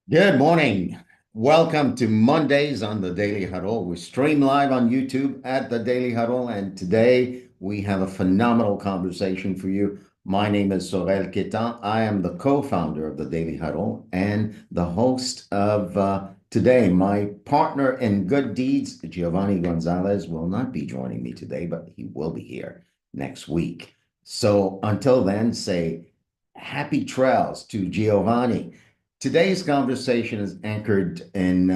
Good morning. Welcome to Mondays on the Daily Huddle. We stream live on YouTube at the Daily Huddle, and today we have a phenomenal conversation for you. My name is Saurel Quettan. I am the co-founder of the Daily Huddle and the host of today. My partner in good deeds, Giovanni Gonzalez, will not be joining me today, but he will be here next week. So until then, say happy trails to Giovanni. Today's conversation is anchored in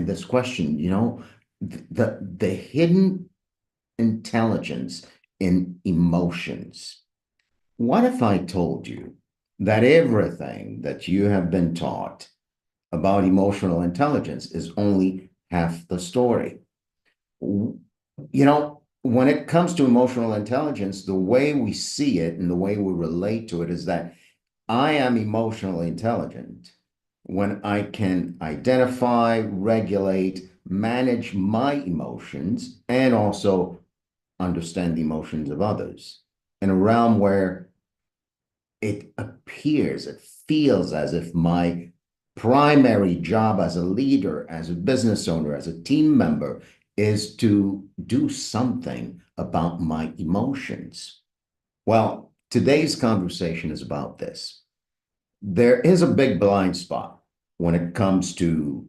this question, the hidden intelligence in emotions. What if I told you that everything that you have been taught about emotional intelligence is only half the story? When it comes to emotional intelligence, the way we see it and the way we relate to it is that I am emotionally intelligent when I can identify, regulate, manage my emotions, and also understand the emotions of others in a realm where it feels as if my primary job as a leader, as a business owner, as a team member is to do something about my emotions. Well, today's conversation is about this. There is a big blind spot when it comes to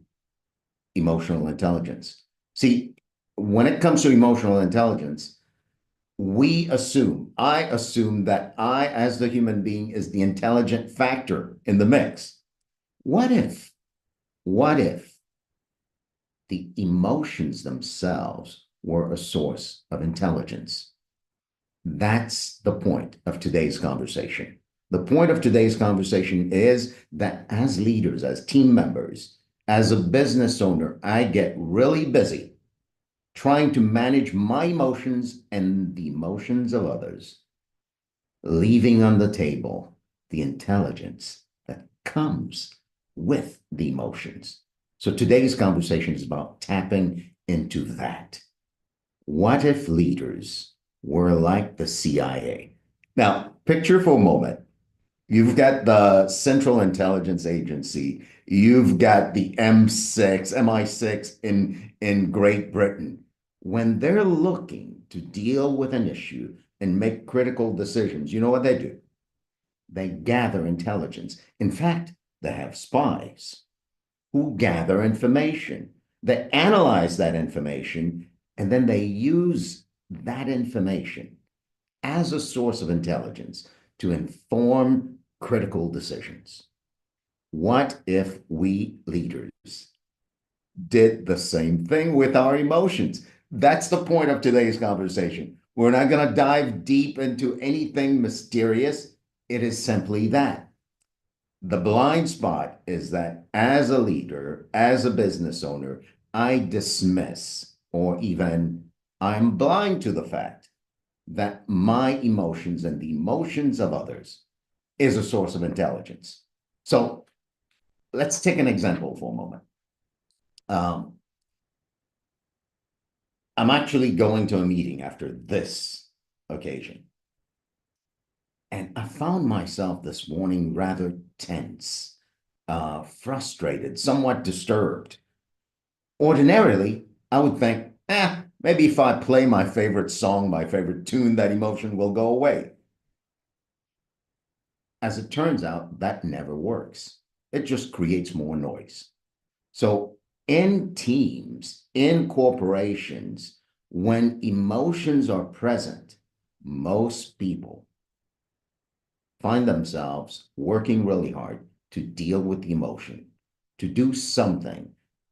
emotional intelligence. See, when it comes to emotional intelligence, I assume that I, as the human being, is the intelligent factor in the mix. What if the emotions themselves were a source of intelligence? That's the point of today's conversation. The point of today's conversation is that as leaders, as team members, as a business owner, I get really busy trying to manage my emotions and the emotions of others, leaving on the table the intelligence that comes with the emotions. So today's conversation is about tapping into that. What if leaders were like the CIA? Now, picture for a moment. You've got the Central Intelligence Agency. You've got the MI6 in Great Britain. When they're looking to deal with an issue and make critical decisions, you know what they do? They gather intelligence. In fact, they have spies who gather information. They analyze that information, and then they use that information as a source of intelligence to inform critical decisions. What if we leaders did the same thing with our emotions? That's the point of today's conversation. We're not going to dive deep into anything mysterious. It is simply that. The blind spot is that as a leader, as a business owner, I dismiss or even I'm blind to the fact that my emotions and the emotions of others is a source of intelligence. So let's take an example for a moment. I'm actually going to a meeting after this occasion. And I found myself this morning rather tense, frustrated, somewhat disturbed. Ordinarily, I would think, maybe if I play my favorite song, my favorite tune, that emotion will go away. As it turns out, that never works. It just creates more noise. So in teams, in corporations, when emotions are present, most people find themselves working really hard to deal with the emotion, to do something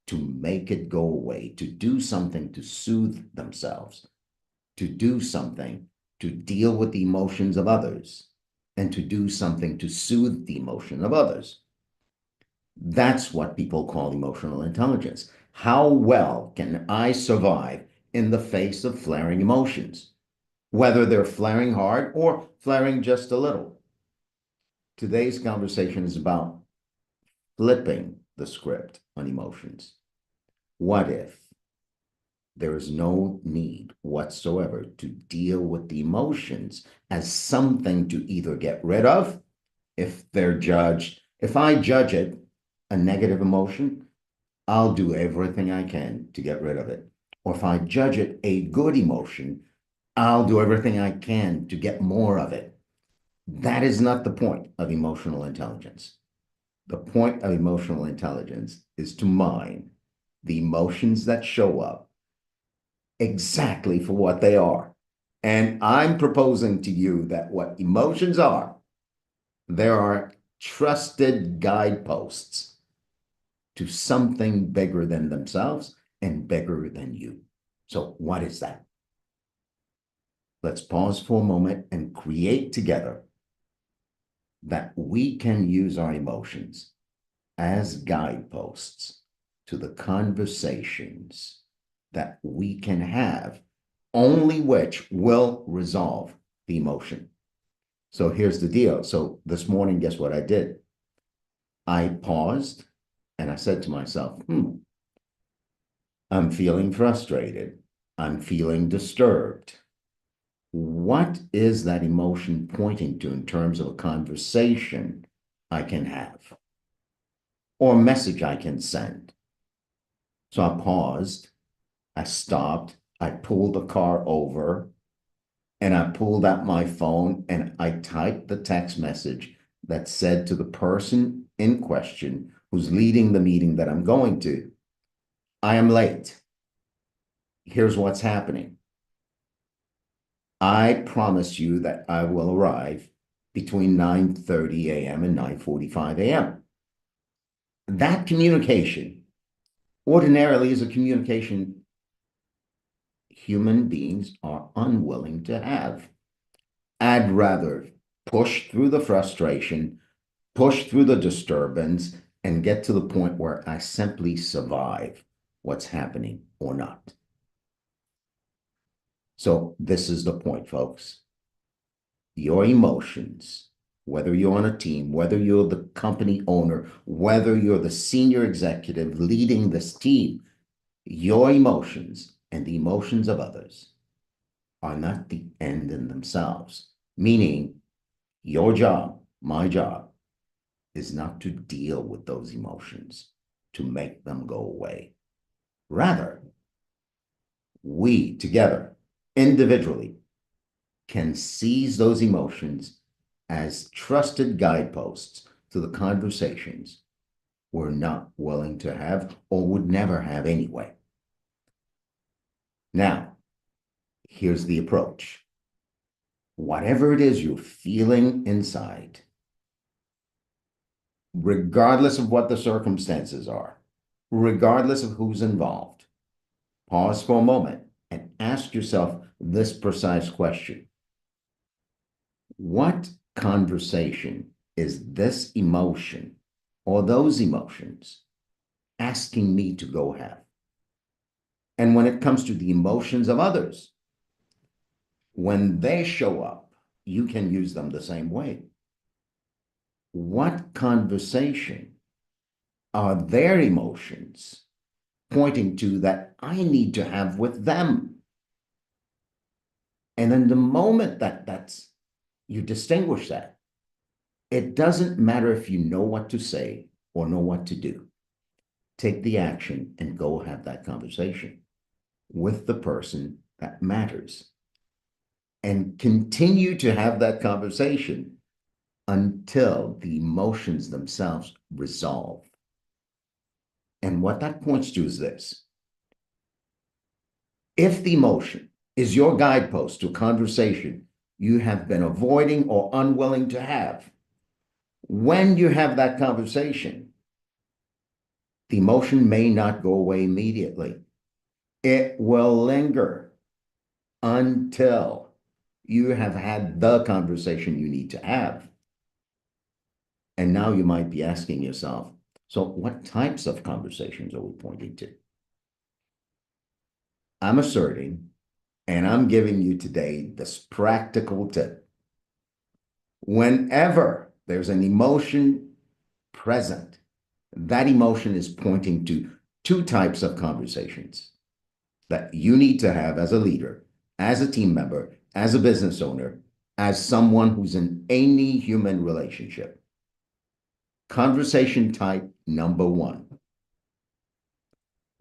to make it go away, to do something to soothe themselves, to do something to deal with the emotions of others, and to do something to soothe the emotion of others. That's what people call emotional intelligence. How well can I survive in the face of flaring emotions? whether they're flaring hard or flaring just a little. Today's conversation is about flipping the script on emotions. What if there is no need whatsoever to deal with the emotions as something to either get rid of if they're judged? If I judge it a negative emotion, I'll do everything I can to get rid of it. Or if I judge it a good emotion, I'll do everything I can to get more of it. That is not the point of emotional intelligence. The point of emotional intelligence is to mine the emotions that show up exactly for what they are. And I'm proposing to you that what emotions are, there are trusted guideposts to something bigger than themselves and bigger than you. So what is that? Let's pause for a moment and create together that we can use our emotions as guideposts to the conversations that we can have, only which will resolve the emotion. So here's the deal. So this morning, guess what I did? I paused and I said to myself, I'm feeling frustrated. I'm feeling disturbed. What is that emotion pointing to in terms of a conversation I can have or a message I can send? So I paused, I stopped, I pulled the car over, and I pulled out my phone and I typed the text message that said to the person in question who's leading the meeting that I'm going to, I am late. Here's what's happening. I promise you that I will arrive between 9:30 a.m. and 9:45 a.m. That communication ordinarily is a communication human beings are unwilling to have. I'd rather push through the frustration, push through the disturbance, and get to the point where I simply survive what's happening or not. So this is the point, folks. Your emotions, whether you're on a team, whether you're the company owner, whether you're the senior executive leading this team, your emotions and the emotions of others are not the end in themselves, meaning your job, my job, is not to deal with those emotions, to make them go away. Rather, we together, individually, can seize those emotions as trusted guideposts to the conversations we're not willing to have or would never have anyway. Now, here's the approach. Whatever it is you're feeling inside, regardless of what the circumstances are, regardless of who's involved, pause for a moment and ask yourself this precise question. What conversation is this emotion or those emotions asking me to go have? And when it comes to the emotions of others, when they show up, you can use them the same way. What conversation are their emotions pointing to that I need to have with them? And then the moment that you distinguish that, it doesn't matter if you know what to say or know what to do. Take the action and go have that conversation with the person that matters. And continue to have that conversation until the emotions themselves resolve. And what that points to is this. If the emotion is your guidepost to a conversation you have been avoiding or unwilling to have, when you have that conversation, the emotion may not go away immediately. It will linger until you have had the conversation you need to have. And now you might be asking yourself, so what types of conversations are we pointing to? I'm asserting And I'm giving you today this practical tip. Whenever there's an emotion present, that emotion is pointing to two types of conversations that you need to have as a leader, as a team member, as a business owner, as someone who's in any human relationship. Conversation type number one.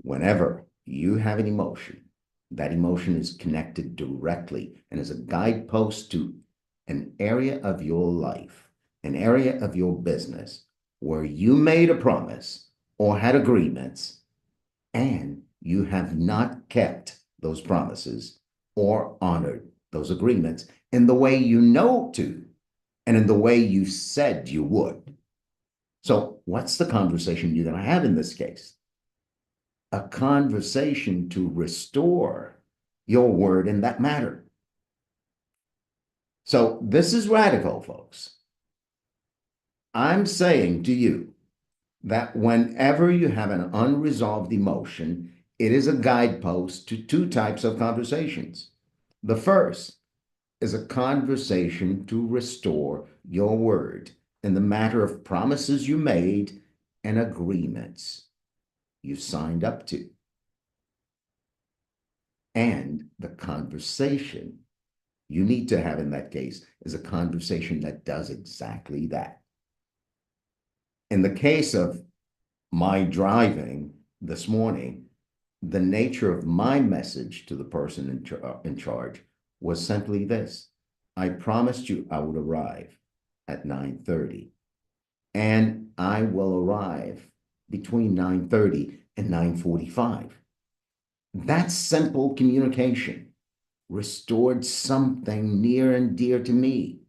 Whenever you have an emotion, that emotion is connected directly and is a guidepost to an area of your life, an area of your business where you made a promise or had agreements and you have not kept those promises or honored those agreements in the way you know to and in the way you said you would. So what's the conversation you're going to have in this case? A conversation to restore your word in that matter. So this is radical, folks. I'm saying to you that whenever you have an unresolved emotion, it is a guidepost to two types of conversations. The first is a conversation to restore your word in the matter of promises you made and agreements you signed up to. And the conversation you need to have in that case is a conversation that does exactly that. In the case of my driving this morning, the nature of my message to the person in charge was simply this. I promised you I would arrive at 9:30, and I will arrive between 9:30 and 9:45. That simple communication restored something near and dear to me.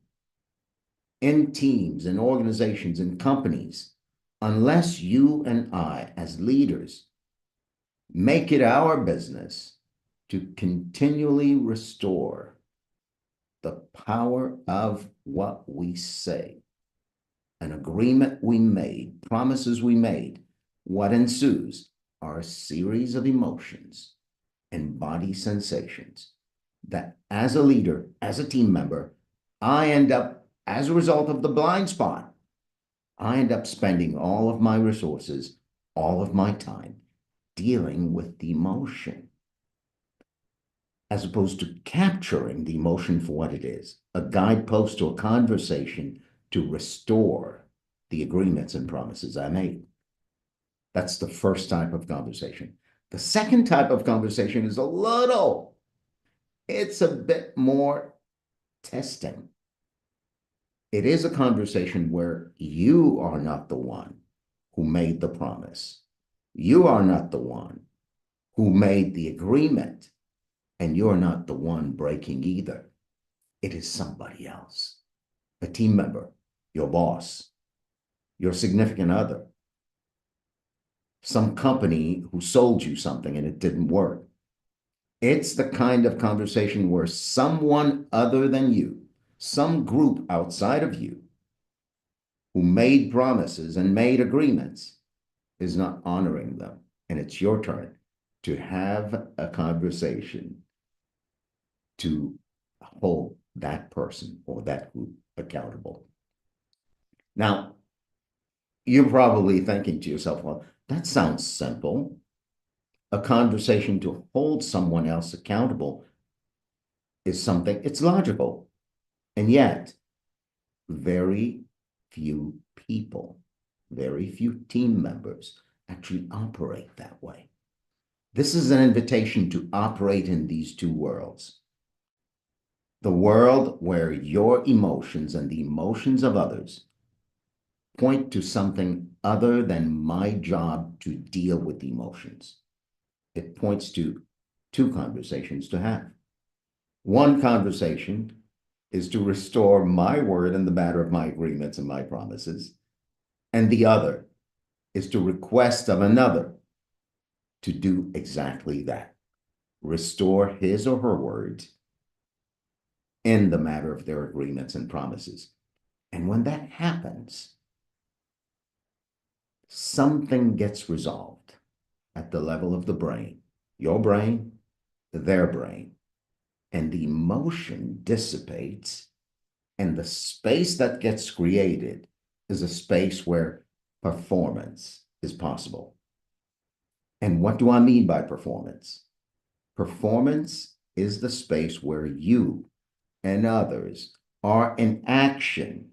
In teams and organizations and companies, unless you and I, as leaders, make it our business to continually restore the power of what we say, an agreement we made, promises we made, what ensues are a series of emotions and body sensations that as a leader, as a team member, I end up, as a result of the blind spot, I end up spending all of my resources, all of my time dealing with the emotion, as opposed to capturing the emotion for what it is, a guidepost to a conversation to restore the agreements and promises I made. That's the first type of conversation. The second type of conversation is it's a bit more testing. It is a conversation where you are not the one who made the promise. You are not the one who made the agreement, and you're not the one breaking either. It is somebody else, a team member, your boss, your significant other, some company who sold you something and it didn't work. It's the kind of conversation where someone other than you, some group outside of you, who made promises and made agreements is not honoring them. And it's your turn to have a conversation to hold that person or that group accountable. Now, you're probably thinking to yourself, well, that sounds simple. A conversation to hold someone else accountable is something, it's logical. And yet, very few people, very few team members actually operate that way. This is an invitation to operate in these two worlds. The world where your emotions and the emotions of others point to something other than my job to deal with the emotions. It points to two conversations to have. One conversation is to restore my word in the matter of my agreements and my promises, and the other is to request of another to do exactly that, restore his or her word in the matter of their agreements and promises. And when that happens, something gets resolved at the level of the brain, your brain, their brain. and the emotion dissipates, and the space that gets created is a space where performance is possible. And what do I mean by performance? Performance is the space where you and others are in action,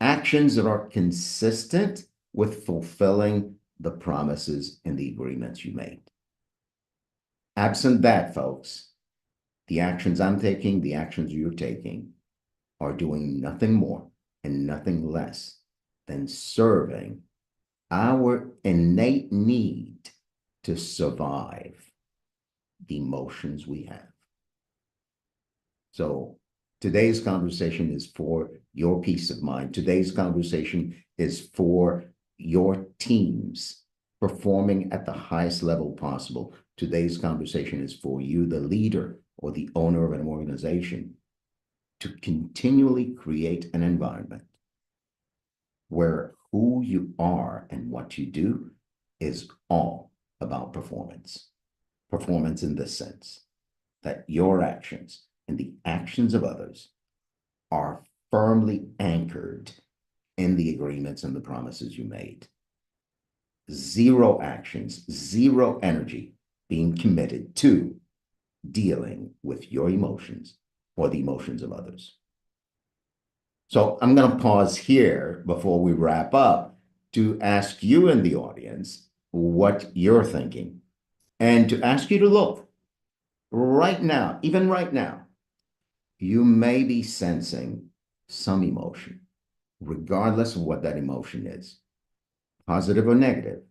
actions that are consistent with fulfilling the promises and the agreements you made. Absent that, folks, the actions I'm taking, the actions you're taking, are doing nothing more and nothing less than serving our innate need to survive the emotions we have. So today's conversation is for your peace of mind. Today's conversation is for your teams performing at the highest level possible. Today's conversation is for you, the leader or the owner of an organization, to continually create an environment where who you are and what you do is all about performance. Performance in this sense, that your actions and the actions of others are firmly anchored in the agreements and the promises you made. Zero actions, zero energy being committed to dealing with your emotions or the emotions of others. So I'm going to pause here before we wrap up to ask you in the audience what you're thinking, and to ask you to look right now, even right now, you may be sensing some emotion, regardless of what that emotion is, positive or negative.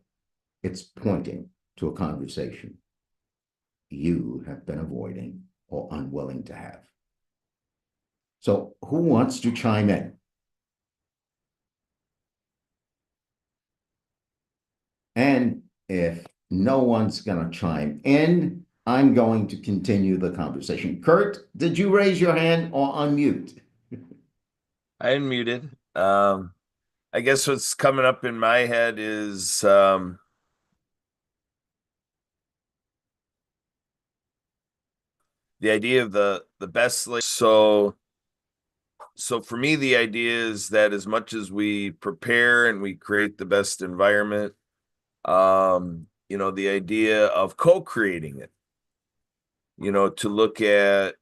It's pointing to a conversation you have been avoiding or unwilling to have. So who wants to chime in? And if no one's going to chime in, I'm going to continue the conversation. Kurt, did you raise your hand or unmute? I unmuted. I guess what's coming up in my head is the idea of the best. So for me, the idea is that as much as we prepare and we create the best environment, the idea of co-creating it, to look at,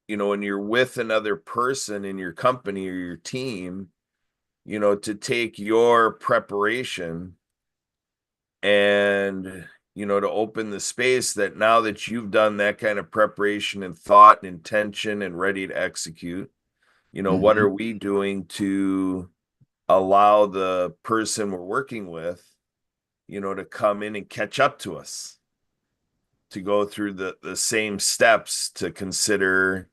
when you're with another person in your company or your team, to take your preparation and to open the space that now that you've done that kind of preparation and thought and intention and ready to execute, what are we doing to allow the person we're working with, to come in and catch up to us, to go through the same steps, to consider,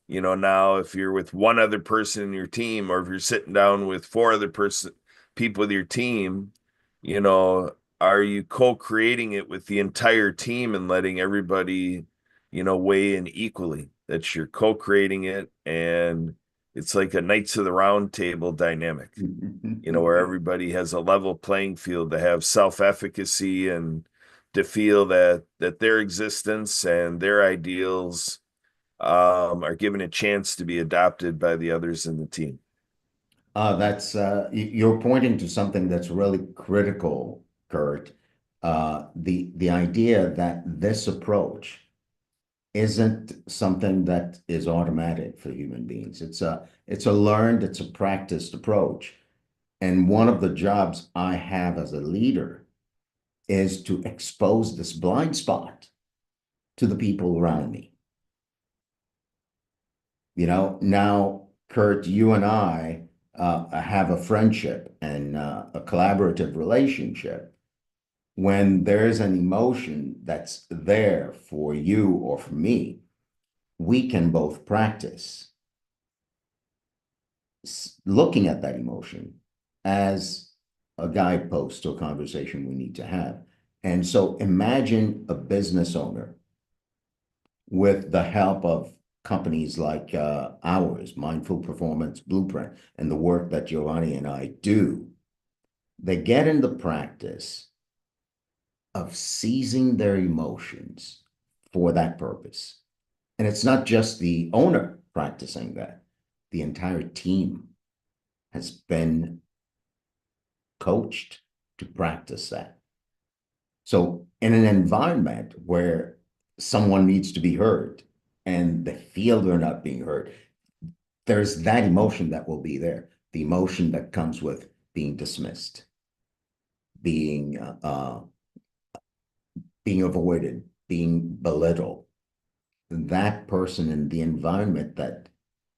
now if you're with one other person in your team, or if you're sitting down with four other people with your team, you know, are you co-creating it with the entire team and letting everybody, weigh in equally? That you're co-creating it, and it's like a Knights of the Round Table dynamic, where everybody has a level playing field to have self-efficacy and to feel that their existence and their ideals are given a chance to be adopted by the others in the team. That's you're pointing to something that's really critical, Kurt. The idea that this approach isn't something that is automatic for human beings. It's a learned, it's a practiced approach. And one of the jobs I have as a leader is to expose this blind spot to the people around me. Now, Kurt, you and I have a friendship and a collaborative relationship. When there's an emotion that's there for you or for me, we can both practice looking at that emotion as a guidepost to a conversation we need to have. And so imagine a business owner with the help of companies like ours, Mindful Performance Blueprint, and the work that Giovanni and I do. They get in the practice of seizing their emotions for that purpose. And it's not just the owner practicing that. The entire team has been coached to practice that. So in an environment where someone needs to be heard and they feel they're not being heard, there's that emotion that will be there. The emotion that comes with being dismissed, being being avoided, being belittled. That person in the environment that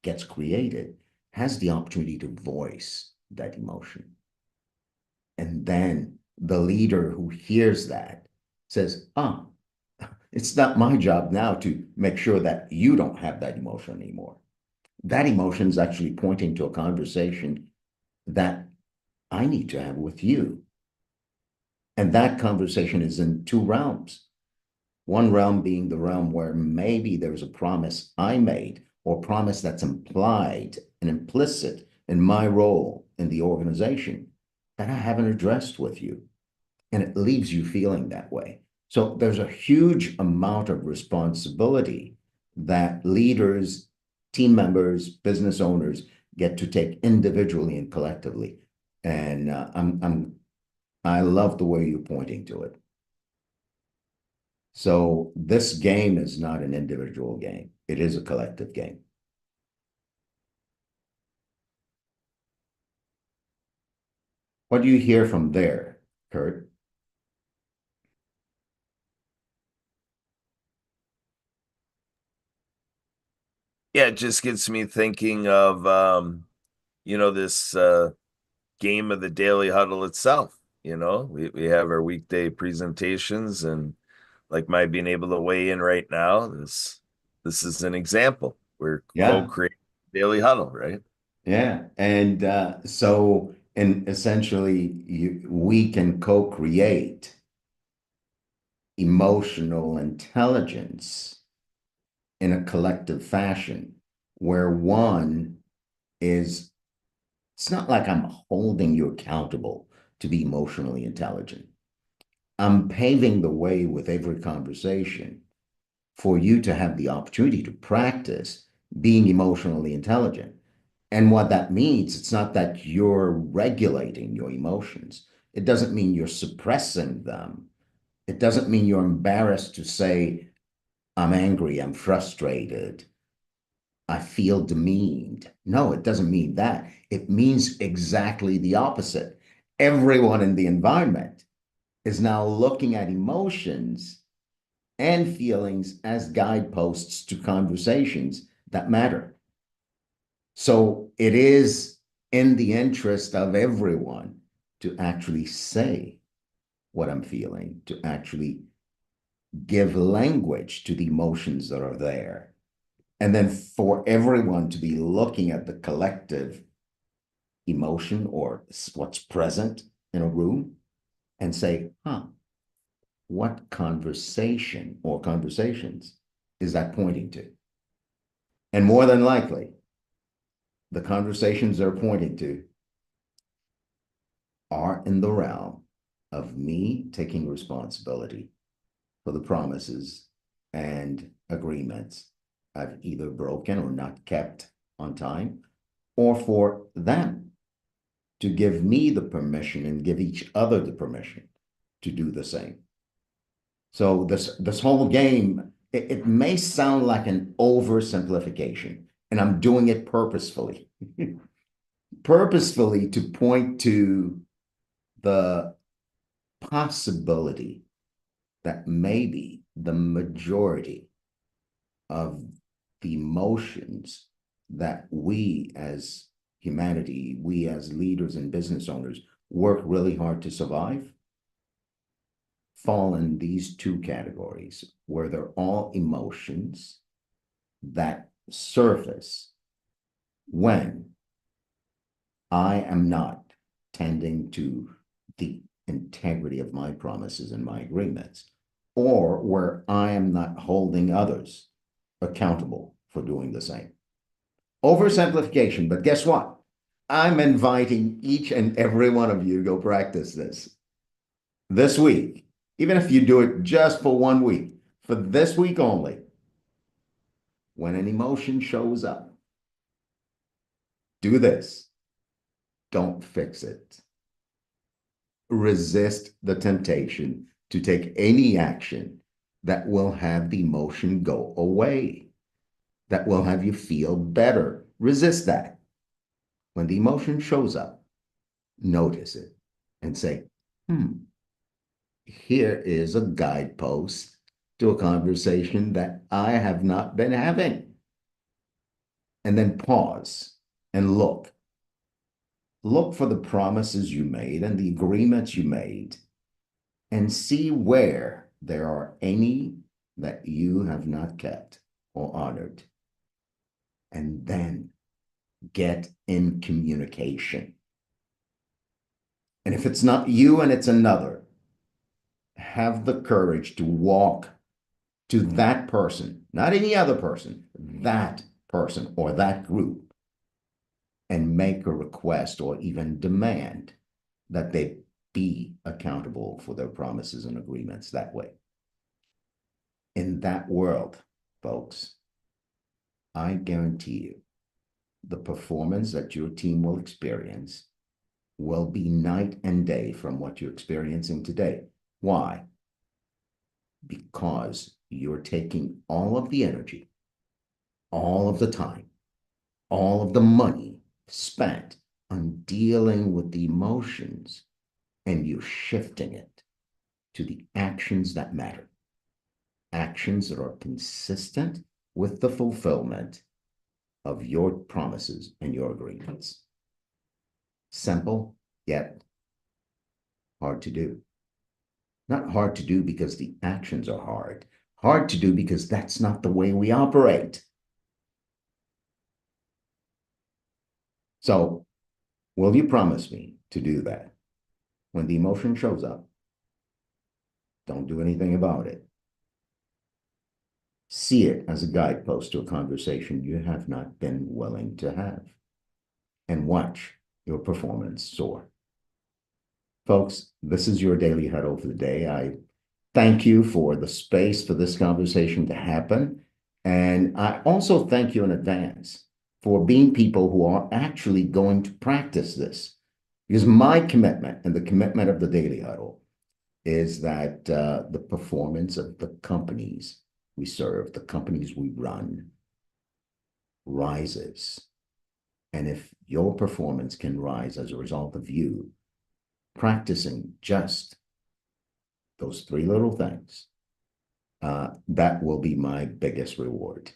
gets created has the opportunity to voice that emotion. And then the leader who hears that says, ah, it's not my job now to make sure that you don't have that emotion anymore. That emotion is actually pointing to a conversation that I need to have with you. And that conversation is in two realms. One realm being the realm where maybe there's a promise I made or promise that's implied and implicit in my role in the organization that I haven't addressed with you. And it leaves you feeling that way. So there's a huge amount of responsibility that leaders, team members, business owners get to take individually and collectively. And I love the way you're pointing to it. So this game is not an individual game. It is a collective game. What do you hear from there, Kurt? Yeah, it just gets me thinking of this game of the daily huddle itself. We have our weekday presentations, and like my being able to weigh in right now, this is an example. We're Yeah, co-creating daily huddle, right? yeah. And and essentially, we can co-create emotional intelligence in a collective fashion where one is, it's not like I'm holding you accountable to be emotionally intelligent. I'm paving the way with every conversation for you to have the opportunity to practice being emotionally intelligent. And what that means, it's not that you're regulating your emotions. It doesn't mean you're suppressing them. It doesn't mean you're embarrassed to say, I'm angry, I'm frustrated, I feel demeaned. No, it doesn't mean that. It means exactly the opposite. Everyone in the environment is now looking at emotions and feelings as guideposts to conversations that matter. So it is in the interest of everyone to actually say what I'm feeling, to actually give language to the emotions that are there. And then for everyone to be looking at the collective emotion or what's present in a room and say, huh, what conversation or conversations is that pointing to? And more than likely, the conversations they're pointing to are in the realm of me taking responsibility for the promises and agreements I've either broken or not kept on time, or for them to give me the permission and give each other the permission to do the same. So this whole game, it may sound like an oversimplification, and I'm doing it purposefully, purposefully to point to the possibility that maybe the majority of the emotions that we as humanity, we as leaders and business owners work really hard to survive fall in these two categories where they're all emotions that surface when I am not tending to the integrity of my promises and my agreements, or where I am not holding others accountable for doing the same. Oversimplification, but guess what? I'm inviting each and every one of you to go practice this week, even if you do it just for 1 week, for this week only. when an emotion shows up, do this. Don't fix it. Resist the temptation to take any action that will have the emotion go away, that will have you feel better. Resist that. When the emotion shows up, notice it and say, here is a guidepost to a conversation that I have not been having. And then pause and look. Look for the promises you made and the agreements you made, and see where there are any that you have not kept or honored. And then get in communication. And if it's not you and it's another, have the courage to walk to that person, not any other person, that person or that group, and make a request or even demand that they be accountable for their promises and agreements that way. In that world, folks, I guarantee you the performance that your team will experience will be night and day from what you're experiencing today. Why? Because you're taking all of the energy, all of the time, all of the money spent on dealing with the emotions, and you're shifting it to the actions that matter. Actions that are consistent with the fulfillment of your promises and your agreements. Simple, yet hard to do. Not hard to do because the actions are hard. Hard to do because that's not the way we operate. So, will you promise me to do that? When the emotion shows up, don't do anything about it. See it as a guidepost to a conversation you have not been willing to have, and watch your performance soar. Folks, this is your daily huddle for the day. I thank you for the space for this conversation to happen. And I also thank you in advance for being people who are actually going to practice this. Because my commitment and the commitment of the Daily Huddle is that the performance of the companies we serve, the companies we run, rises. And if your performance can rise as a result of you practicing just those three little things, that will be my biggest reward.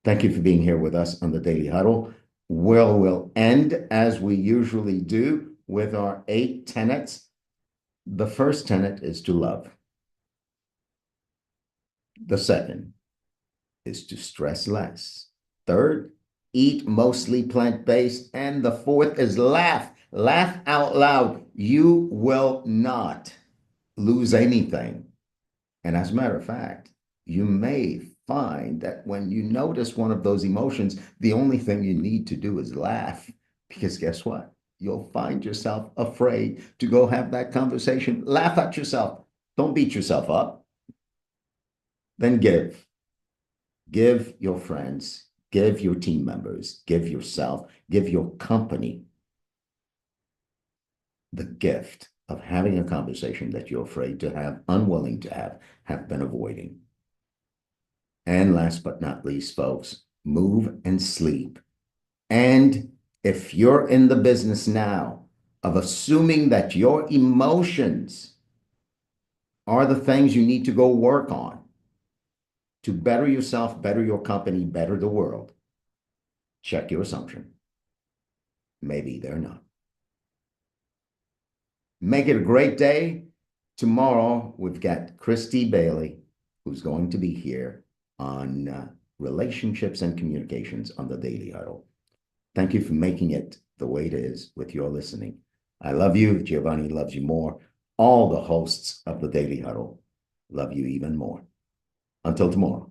Thank you for being here with us on the Daily Huddle. We'll end as we usually do with our 8 tenets. The first tenet is to love. The second is to stress less. Third, eat mostly plant-based. And the fourth is laugh. Laugh out loud. You will not lose anything. And as a matter of fact, you may find that when you notice one of those emotions, the only thing you need to do is laugh. Because guess what? You'll find yourself afraid to go have that conversation. Laugh at yourself. Don't beat yourself up. Then give. Give your friends, give your team members, give yourself, give your company the gift of having a conversation that you're afraid to have, unwilling to have been avoiding. And last but not least, folks, move and sleep. And if you're in the business now of assuming that your emotions are the things you need to go work on to better yourself, better your company, better the world, check your assumption. Maybe they're not. Make it a great day. Tomorrow, we've got Christy Bailey, who's going to be here on relationships and communications on the Daily Huddle. Thank you for making it the way it is with your listening. I love you. Giovanni loves you more. All the hosts of the Daily Huddle love you even more. Until tomorrow.